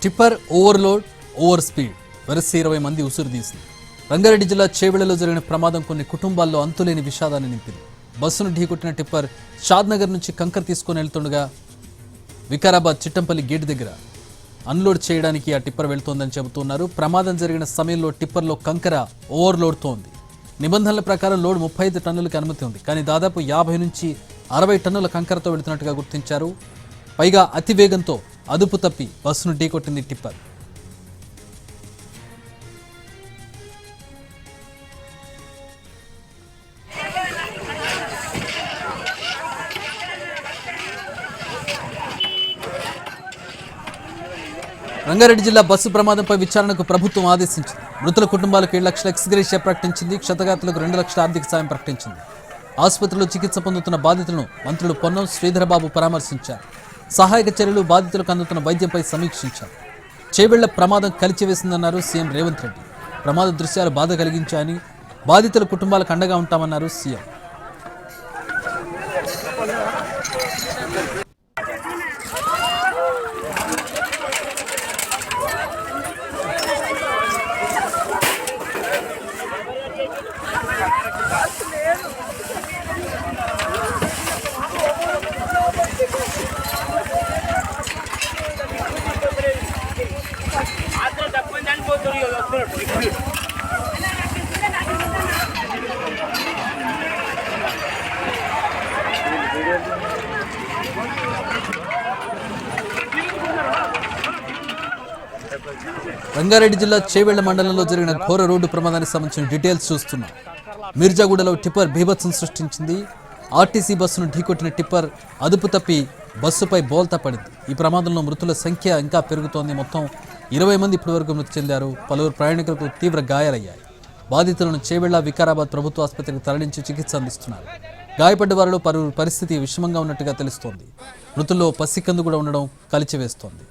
Tipper overload over speed వరుస 20 మంది ఉసురు తీసింది. రంగారెడ్డి జిల్లా చేవెళ్లలో జరిగిన ప్రమాదం కొన్ని కుటుంబాల్లో అంతులేని విషాదాన్ని నింపింది. బస్సును ఢీకొట్టిన టిప్పర్ షాద్నగర్ నుంచి కంకర్ తీసుకుని వెళ్తుండగా వికారాబాద్ చిట్టంపల్లి గేట్ దగ్గర అన్లోడ్ చేయడానికి ఆ టిప్పర్ వెళ్తోందని చెబుతున్నారు. ప్రమాదం జరిగిన సమయంలో టిప్పర్లో కంకర ఓవర్లోడ్తో ఉంది. నిబంధనల ప్రకారం లోడ్ 35 టన్నులకు అనుమతి ఉంది. కానీ దాదాపు 50 నుంచి 60 టన్నుల కంకరతో వెళుతున్నట్టుగా గుర్తించారు. పైగా అతివేగంతో అదుపు తప్పి బస్సును ఢీకొట్టింది టిప్పర్. రంగారెడ్డి జిల్లా బస్సు ప్రమాదంపై విచారణకు ప్రభుత్వం ఆదేశించింది. మృతుల కుటుంబాలకు 7 లక్షల ఎక్స్గ్రేషియా ప్రకటించింది. క్షతగాతులకు 2 లక్షల ఆర్థిక సాయం ప్రకటించింది. ఆసుపత్రిలో చికిత్స పొందుతున్న బాధితులను మంత్రులు పొన్నం శ్రీధరబాబు పరామర్శించారు. సహాయక చర్యలు, బాధితులకు అందుతున్న వైద్యంపై సమీక్షించారు. చేవెళ్ల ప్రమాదం కలిచివేసిందన్నారు సీఎం రేవంత్ రెడ్డి. ప్రమాద దృశ్యాలు బాధ కలిగించాయని, బాధితుల కుటుంబాలకు అండగా ఉంటామన్నారు సీఎం. రంగారెడ్డి జిల్లా చేవెళ్ల మండలంలో జరిగిన ఘోర రోడ్డు ప్రమాదానికి సంబంధించిన డీటెయిల్స్ చూస్తున్నాం. మిర్జాగూడలో టిప్పర్ బీభత్సం సృష్టించింది. ఆర్టీసీ బస్సును ఢీకొట్టిన టిప్పర్ అదుపు తప్పి బస్సుపై బోల్తా పడింది. ఈ ప్రమాదంలో మృతుల సంఖ్య ఇంకా పెరుగుతోంది. మొత్తం 20 మంది ఇప్పటివరకు మృతి చెందారు. పలువురు ప్రయాణికులకు తీవ్ర గాయాలయ్యాయి. బాధితులను చేవెళ్ల, వికారాబాద్ ప్రభుత్వ ఆసుపత్రికి తరలించి చికిత్స అందిస్తున్నారు. గాయపడ్డ వారిలో పలువురు పరిస్థితి విషమంగా ఉన్నట్టుగా తెలుస్తోంది. మృతుల్లో పసికందు కూడా ఉండడం కలిచివేస్తోంది.